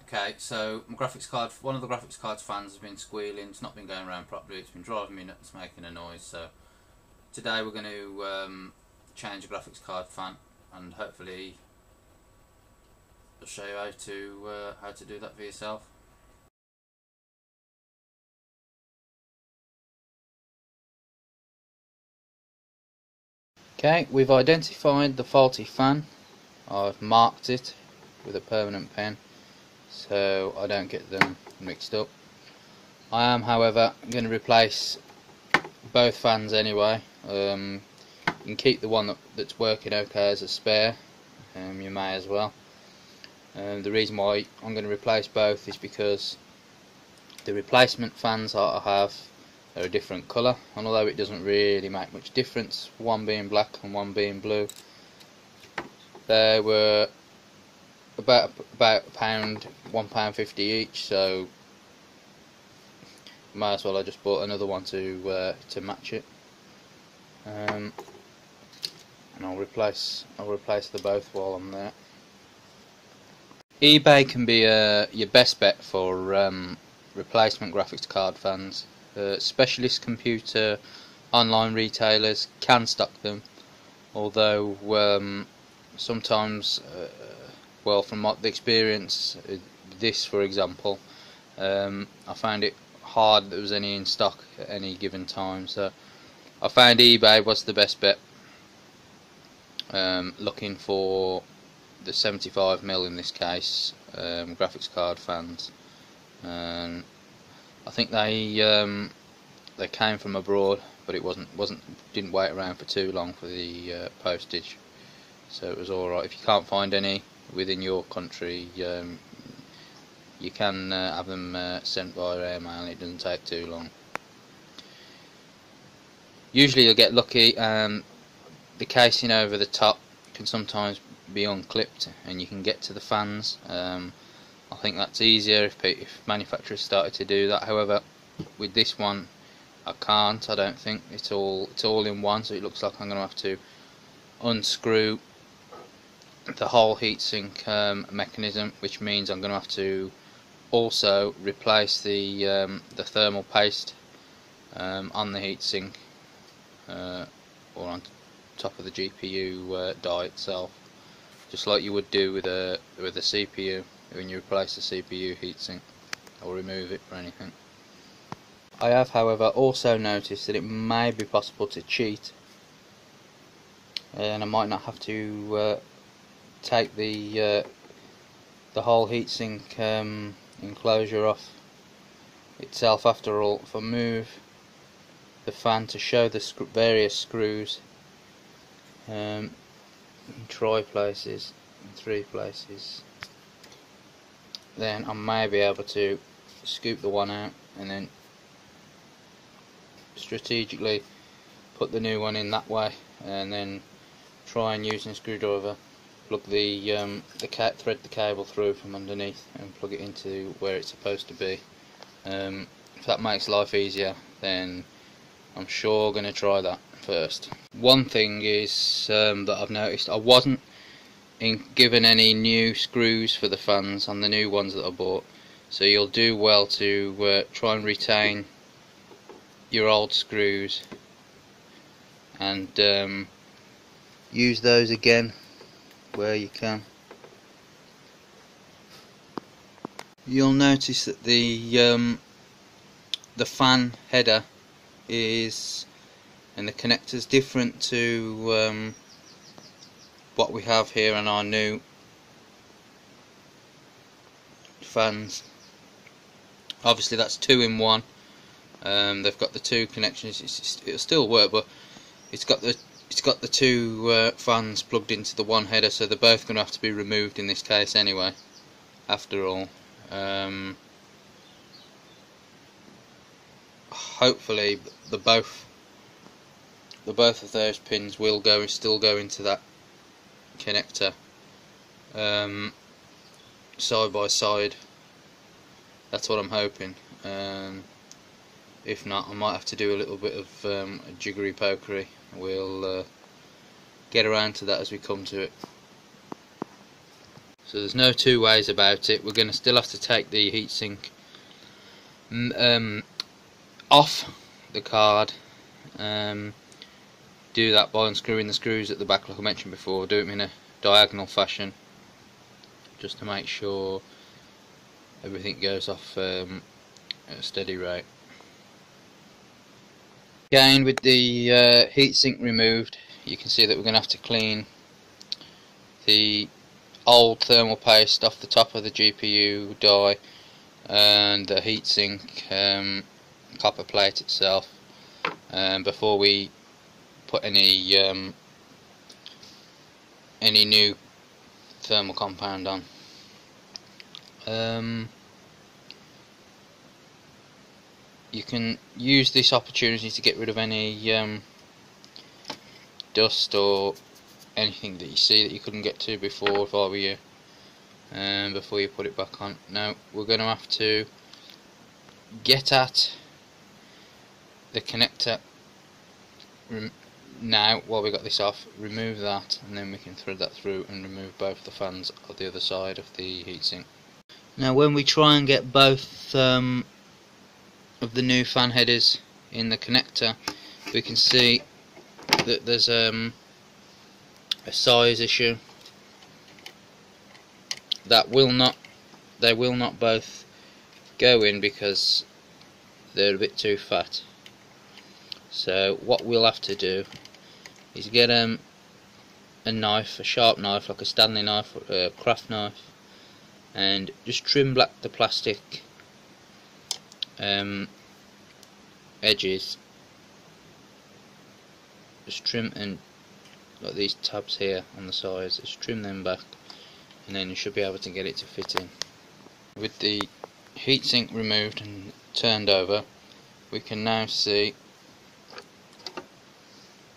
Okay, so my graphics card, one of the graphics card's fans has been squealing. It's not been going around properly. It's been driving me nuts, making a noise. So today we're going to change the graphics card fan, and hopefully I'll show you how to do that for yourself. Okay, we've identified the faulty fan. I've marked it with a permanent pen so I don't get them mixed up. I am, however, going to replace both fans anyway. You can keep the one that's working okay as a spare, you may as well. The reason why I'm going to replace both is because the replacement fans that I have are a different colour, and although it doesn't really make much difference, one being black and one being blue, they were about £1, £1.50 each, so might as well I just bought another one to match it. And I'll replace the both while I'm there. eBay can be your best bet for replacement graphics card fans. Specialist computer online retailers can stock them, although sometimes, well, from the experience, this for example, I found it hard that there was any in stock at any given time, so I found eBay was the best bet, looking for the 75mm in this case, graphics card fans. I think they came from abroad, but it didn't wait around for too long for the postage, so it was alright. If you can't find any within your country, you can have them sent via airmail, and it doesn't take too long. Usually you'll get lucky, and the casing over the top can sometimes be unclipped and you can get to the fans. I think that's easier if manufacturers started to do that. However, with this one I can't. I don't think it's all in one, so it looks like I'm going to have to unscrew the whole heatsink mechanism, which means I'm going to have to also replace the thermal paste on the heatsink, or on top of the GPU die itself, just like you would do with a CPU when you replace the CPU heatsink or remove it for anything. I have, however, also noticed that it may be possible to cheat, and I might not have to take the whole heatsink enclosure off itself. After all, if I move the fan to show the various screws in 3 places, then I may be able to scoop the one out and then strategically put the new one in that way, and then try and using a screwdriver plug thread the cable through from underneath and plug it into where it's supposed to be. If that makes life easier, then I'm sure going to try that first. One thing is that I've noticed, I wasn't given any new screws for the fans on the new ones that I bought, so you'll do well to try and retain your old screws and use those again where you can. You'll notice that the fan header and the connector's different to what we have here on our new fans. Obviously that's 2 in 1. They've got the 2 connections. It'll still work, but it's got the 2 fans plugged into the one header, so they're both going to have to be removed in this case anyway. After all, hopefully the both of those pins will still go into that connector side by side. That's what I'm hoping. If not, I might have to do a little bit of jiggery pokery. We'll get around to that as we come to it. So there's no two ways about it. We're going to still have to take the heatsink off the card. Do that by unscrewing the screws at the back like I mentioned before. Do them in a diagonal fashion just to make sure everything goes off at a steady rate. Again, with the heatsink removed, you can see that we're going to have to clean the old thermal paste off the top of the GPU die and the heatsink copper plate itself before we put any new thermal compound on. You can use this opportunity to get rid of any dust or anything that you see that you couldn't get to before, if I were you, before you put it back on. Now we're going to have to get at the connector now while we got this off, remove that, and then we can thread that through and remove both the fans on the other side of the heatsink. Now when we try and get both of the new fan headers in the connector, we can see that there's a size issue. They will not both go in because they're a bit too fat. So what we'll have to do is get a knife, a sharp knife like a Stanley knife or a craft knife, and just trim back the plastic edges. Just trim, and like these tabs here on the sides, just trim them back, and then you should be able to get it to fit in. With the heatsink removed and turned over, we can now see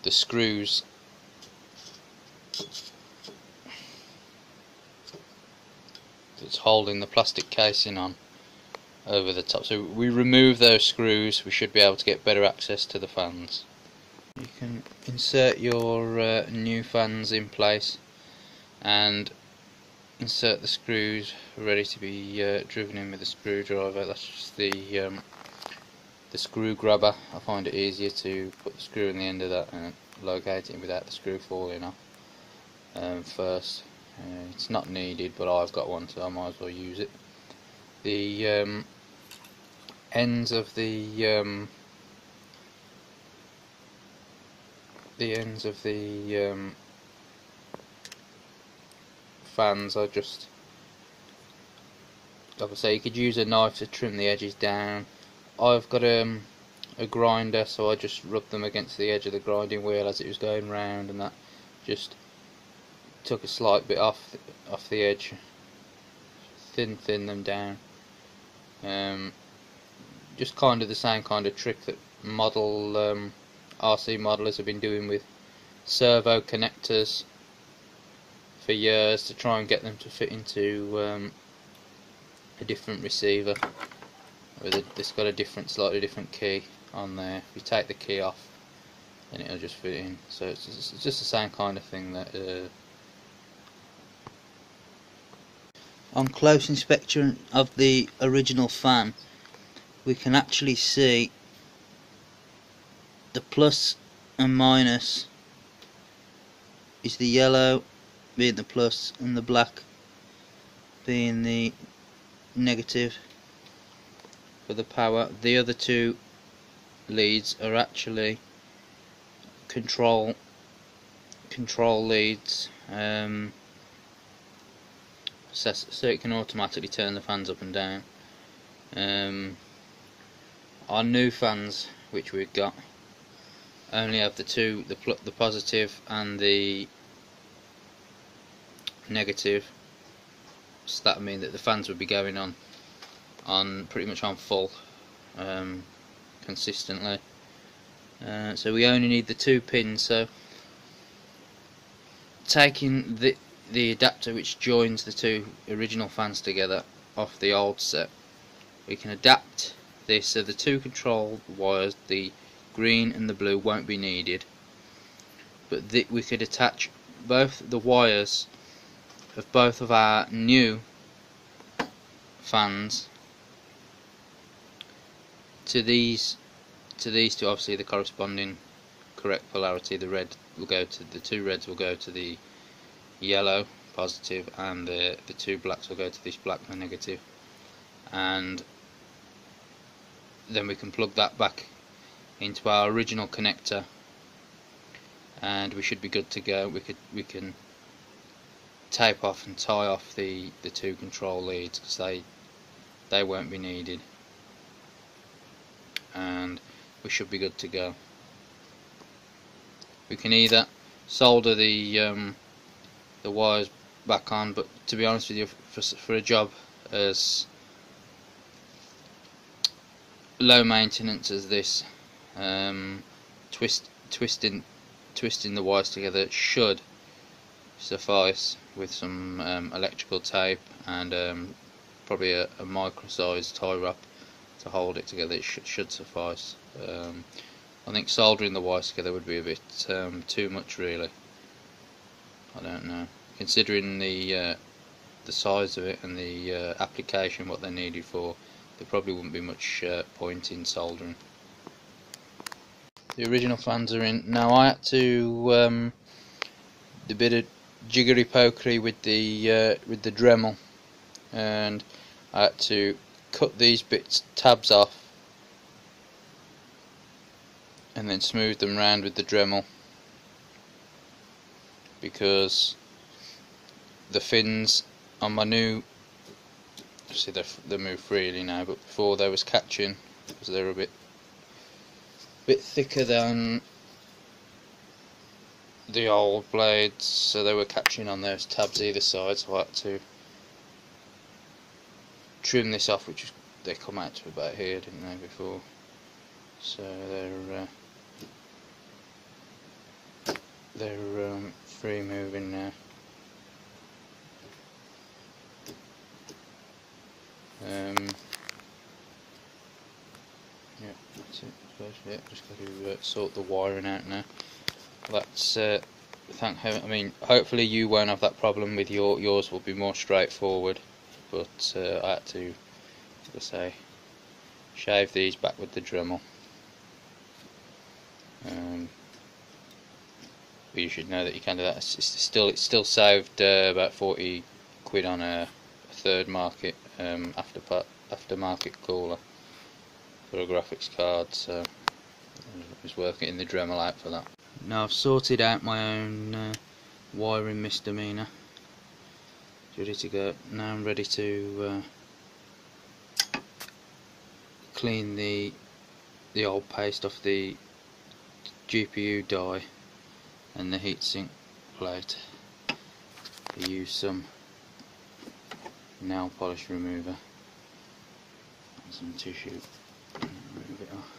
the screws that's holding the plastic casing on over the top. So we remove those screws, we should be able to get better access to the fans. You can insert your new fans in place and insert the screws ready to be driven in with a screwdriver. That's just the screw grabber. I find it easier to put the screw in the end of that and locate it without the screw falling off first. It's not needed, but I've got one, so I might as well use it. The ends of the fans are just, like I say, you could use a knife to trim the edges down. I've got a grinder, so I just rubbed them against the edge of the grinding wheel as it was going round, and that just took a slight bit off the edge, thin them down. Just kind of the same kind of trick that RC modelers have been doing with servo connectors for years to try and get them to fit into a different receiver. It's got a slightly different key on there. If you take the key off, then it'll just fit in. So it's just the same kind of thing. That on close inspection of the original fan, we can actually see the plus and minus is the yellow being the plus and the black being the negative for the power. The other two leads are actually control leads, so it can automatically turn the fans up and down. Our new fans, which we've got, only have the positive and the negative, so that would mean that the fans would be going on pretty much on full consistently. So we only need the 2 pins. So taking the adapter which joins the 2 original fans together off the old set, we can adapt this so the 2 control wires, the green and the blue, won't be needed, but we could attach both the wires of both of our new fans to these two. Obviously the corresponding correct polarity, the red will go to the two reds will go to the yellow positive, and the two blacks will go to this black, the negative, and then we can plug that back into our original connector and we should be good to go. We can tape off and tie off the two control leads, because they won't be needed, and we should be good to go. We can either solder the wires back on, but to be honest with you, for a job as low maintenance as this, twisting the wires together should suffice, with some electrical tape and probably a micro-sized tie wrap to hold it together. It should suffice. I think soldering the wires together would be a bit too much, really. I don't know, considering the size of it and the application, what they're needed for, there probably wouldn't be much point in soldering. The original fans are in. Now I had to the bit of jiggery pokery with the Dremel, and I had to cut these tabs off and then smooth them round with the Dremel, because the fins on my new, see they move freely now, but before they was catching because they're a bit thicker than the old blades, so they were catching on those tabs either side, so I had to trim this off, which they come out to about here, didn't they, before, so they're free moving now. Yeah, that's it. Yeah, just got to sort the wiring out now. That's thank heaven. I mean, hopefully you won't have that problem with yours. Will be more straightforward. But I had to, as I say, shave these back with the Dremel. But you should know that you can do that. It's still saved about 40 quid on a third market aftermarket cooler for a graphics card, so it was worth getting the Dremel out for that. Now I've sorted out my own wiring misdemeanor. Ready to go. Now I'm ready to clean the old paste off the GPU die and the heatsink plate. I use some nail polish remover and some tissue. Remove it off.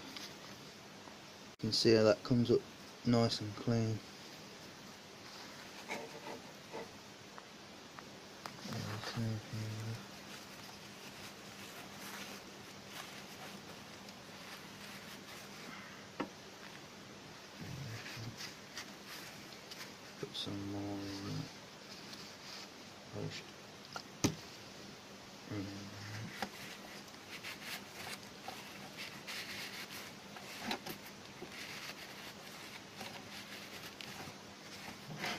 You can see how that comes up nice and clean. Put some more polish.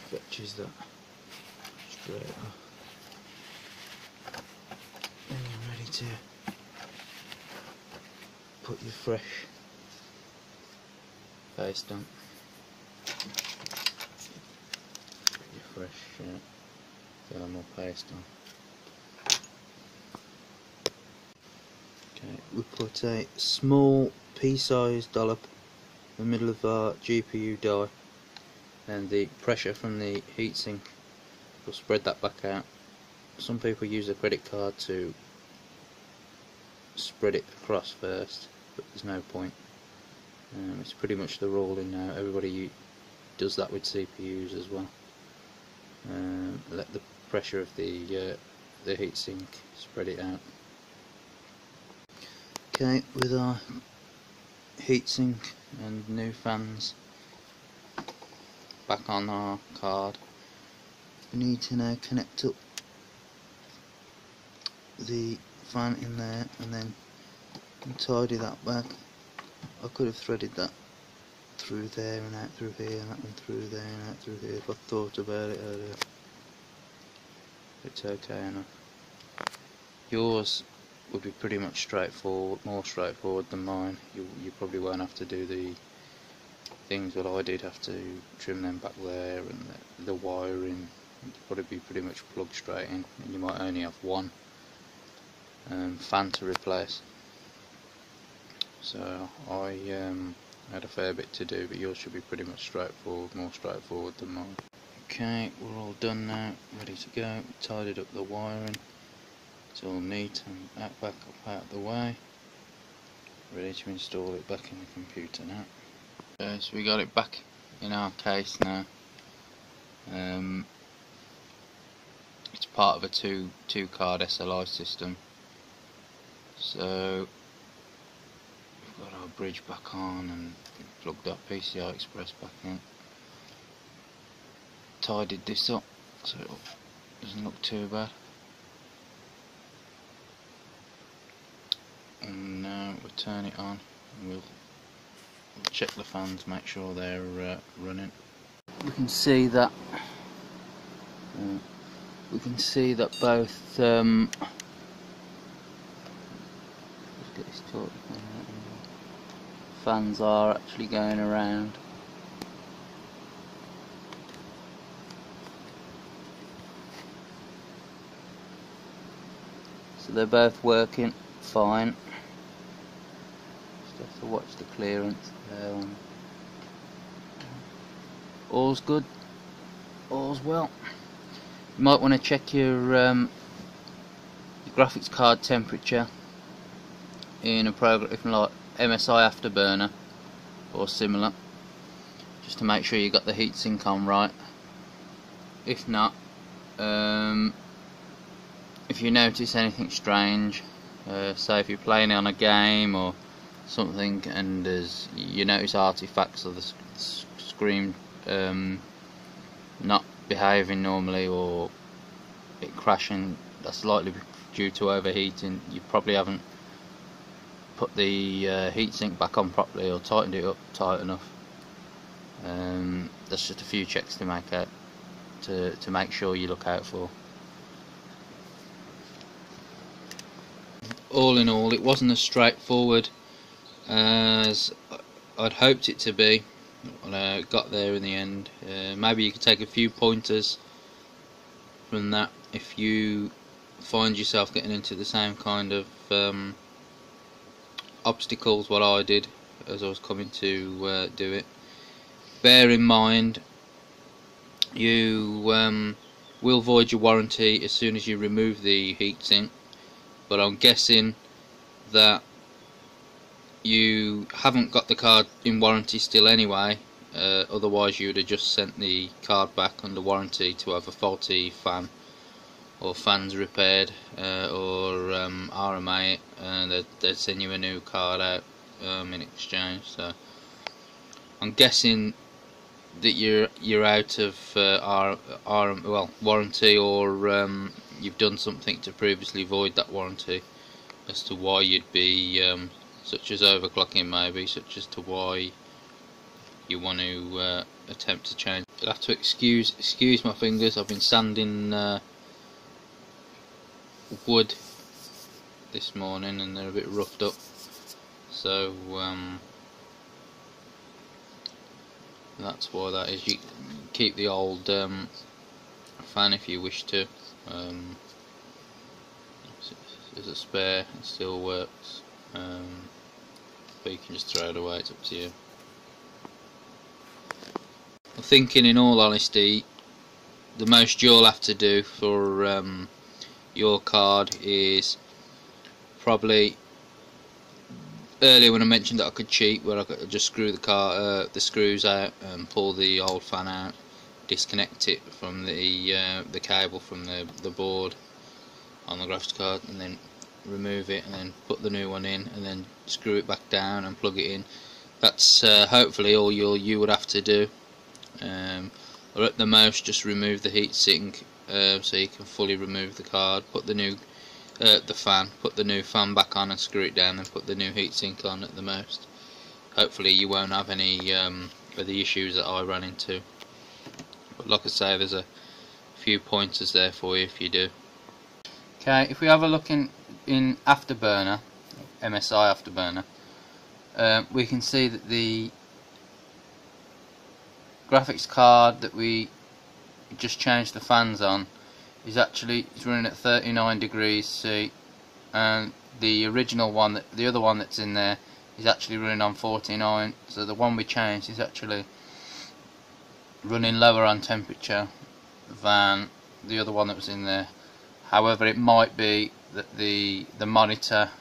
Fetches that straight off. And you're ready to put your fresh paste on. Put your fresh thermal paste on. Okay, we put a small pea-sized dollop in the middle of our GPU die, and the pressure from the heatsink will spread that back out. Some people use a credit card to spread it across first, but there's no point. It's pretty much the ruling now. Everybody does that with CPUs as well. Let the pressure of the heatsink spread it out. Okay, with our heatsink and new fans back on our card, we need to now connect up the fan in there and then tidy that back. I could have threaded that through there and out through here, and that one through there and out through here if I thought about it earlier. It's okay enough. Yours would be pretty much straightforward, more straightforward than mine. You probably won't have to do the things that I did have to trim them back there, and the wiring would probably be pretty much plugged straight in, and you might only have one fan to replace. So I had a fair bit to do, but yours should be pretty much straightforward, more straightforward than mine. Okay, we're all done now, ready to go. Tidied up the wiring, it's all neat and back up out of the way. Ready to install it back in the computer now. Okay, so we got it back in our case now. It's part of a two card SLI system. So we've got our bridge back on and plugged that PCI Express back in. Tidied this up so it doesn't look too bad. And now we'll turn it on and we'll check the fans, make sure they're running. We can see that both let's get this torch, fans are actually going around. So they're both working fine. Just have to watch the clearance there. All's good, all's well. You might want to check your graphics card temperature in a program like MSI Afterburner or similar, just to make sure you got the heatsink on right. If not, if you notice anything strange, say if you're playing on a game or something and you notice artifacts of the screen not behaving normally or it crashing, that's likely due to overheating. You probably haven't put the heatsink back on properly or tightened it up tight enough. That's just a few checks to make out, to make sure you look out for. All in all, it wasn't as straightforward as I'd hoped it to be when I got there in the end. Maybe you could take a few pointers from that if you find yourself getting into the same kind of obstacles what I did as I was coming to do it. Bear in mind, you will void your warranty as soon as you remove the heatsink, but I'm guessing that you haven't got the card in warranty still anyway, otherwise you would have just sent the card back under warranty to have a faulty fan or fans repaired, or RMA it, and they'd send you a new card out in exchange. So I'm guessing that you're out of warranty, or you've done something to previously void that warranty, as to why you'd be such as overclocking, maybe, such as to why you want to attempt to change. You'll have to excuse my fingers. I've been sanding wood this morning and they're a bit roughed up, so that's why that is. You keep the old fan if you wish to. There's a spare, it still works, but you can just throw it away, it's up to you. I'm thinking, in all honesty, the most you'll have to do for your card is probably earlier when I mentioned that I could cheat, where I could just screw the screws out and pull the old fan out, disconnect it from the cable from the board on the graphics card, and then remove it and then put the new one in and then screw it back down and plug it in. That's hopefully all you would have to do, or at the most just remove the heatsink so you can fully remove the card, put the new the fan, put the new fan back on and screw it down, and put the new heatsink on at the most. Hopefully you won't have any of the issues that I ran into. But like I say, there's a few pointers there for you if you do. Okay, if we have a look in Afterburner, MSI Afterburner, we can see that the graphics card that we just changed the fans on is running at 39 degrees C, and the original one, the other one that's in there, is actually running on 49. So the one we changed is actually running lower on temperature than the other one that was in there. However, it might be that the monitor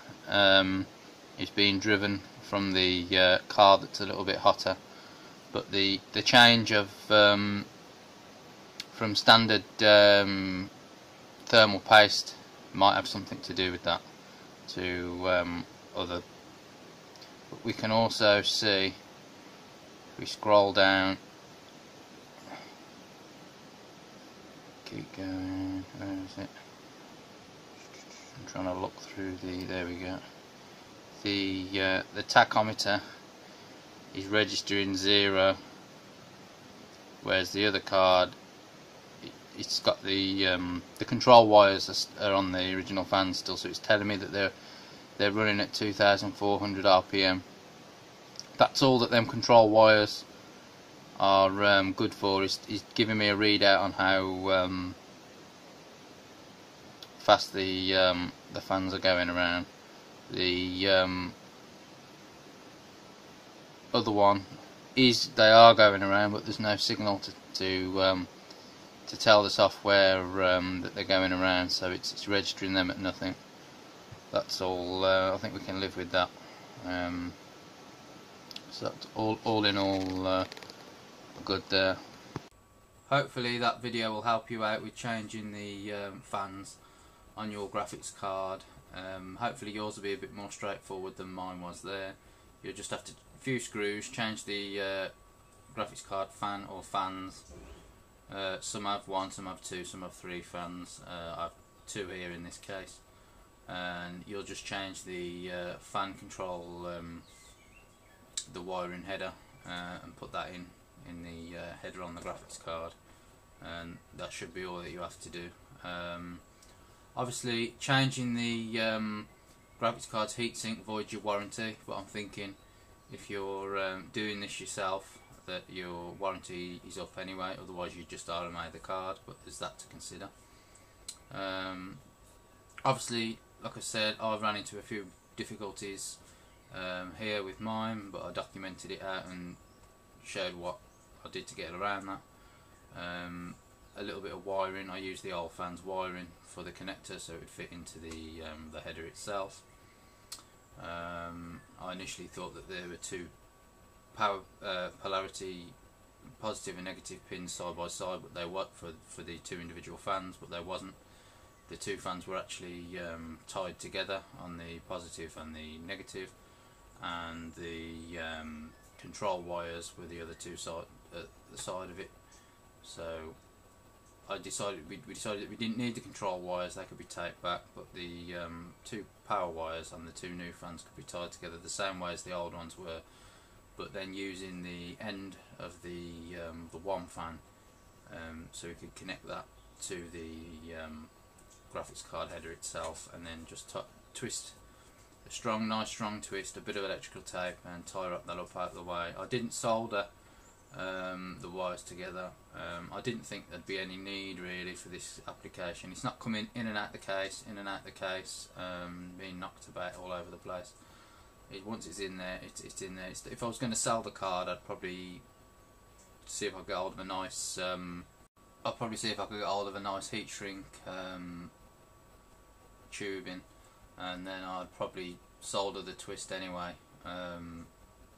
is being driven from the card that's a little bit hotter. But the change of from standard thermal paste might have something to do with that. But we can also see, if we scroll down, keep going, where is it? I'm trying to look through there we go. The tachometer is registering 0, whereas the other card, it's got the control wires are on the original fan still, so it's telling me that they're running at 2,400 RPM. That's all that them control wires are good for. Is giving me a readout on how fast the fans are going around. The other one is they are going around, but there's no signal to tell the software that they're going around, so it's registering them at nothing. That's all. I think we can live with that. So that's all in all good there. Hopefully that video will help you out with changing the fans on your graphics card. Hopefully yours will be a bit more straightforward than mine was there. You'll just have to few screws, change the graphics card fan or fans. Some have 1, some have 2, some have 3 fans. I have 2 here in this case, and you'll just change the fan control, the wiring header, and put that in the header on the graphics card, and that should be all that you have to do. Obviously changing the graphics card's heatsink voids your warranty, but I'm thinking if you're doing this yourself, that your warranty is up anyway, otherwise you just RMA the card, but there's that to consider. Obviously, like I said, I've run into a few difficulties here with mine, but I documented it out and showed what I did to get around that. A little bit of wiring, I used the old fan's wiring for the connector so it would fit into the header itself. I initially thought that there were 2 polarity positive and negative pins side by side, but they were for the 2 individual fans, but there wasn't. The 2 fans were actually tied together on the positive and the negative, and the control wires were the other 2 side at the side of it. So we decided that we didn't need the control wires, they could be taped back, but the 2 power wires on the 2 new fans could be tied together the same way as the old ones were, but then using the end of the one fan, so we could connect that to the graphics card header itself, and then just twist a nice strong twist, a bit of electrical tape, and tie that up out of the way. I didn't solder the wires together. I didn't think there'd be any need really for this application. It's not coming in and out the case, being knocked about all over the place. Once it's in there, it's in there. If I was going to sell the card, I'd probably see if I could get hold of a nice. I'd probably see if I could get hold of a nice heat shrink tubing, and then I'd probably solder the twist anyway,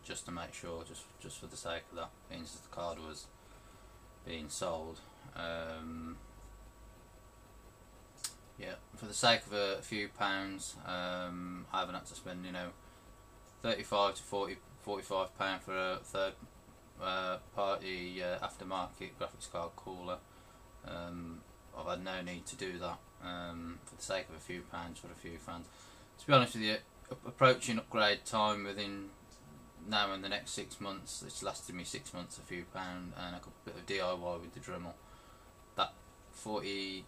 just to make sure, just for the sake of that, being as the card was being sold. Yeah, for the sake of a few pounds, I haven't had to spend, 35 to 45 pound for a third party aftermarket graphics card cooler. I've had no need to do that. for the sake of a few pounds for a few fans. To be honest with you, approaching upgrade time within now and the next 6 months. It's lasted me 6 months, a few pound, and a bit of DIY with the Dremel. That £45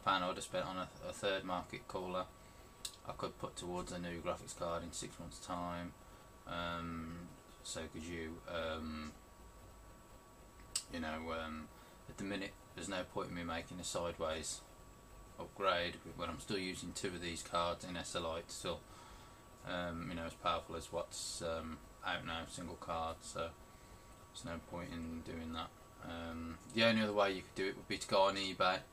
I would have spent on a third market cooler, I could put towards a new graphics card in 6 months' time. So could you. At the minute, there's no point in me making a sideways upgrade when I'm still using 2 of these cards in SLI. It's still, as powerful as what's out now, single card. So there's no point in doing that. The only other way you could do it would be to go on eBay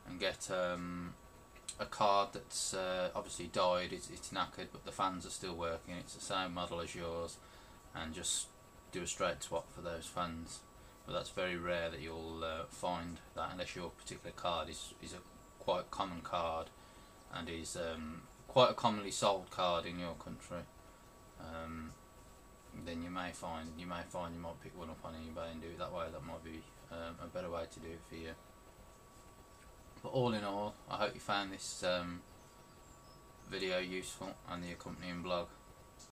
and get a card that's obviously died. It's knackered, but the fans are still working. It's the same model as yours, and just do a straight swap for those fans. But that's very rare that you'll find that, unless your particular card is a quite common card and is quite a commonly sold card in your country. Then you might pick one up on eBay and do it that way. That might be a better way to do it for you. But all in all, I hope you found this video useful and the accompanying blog.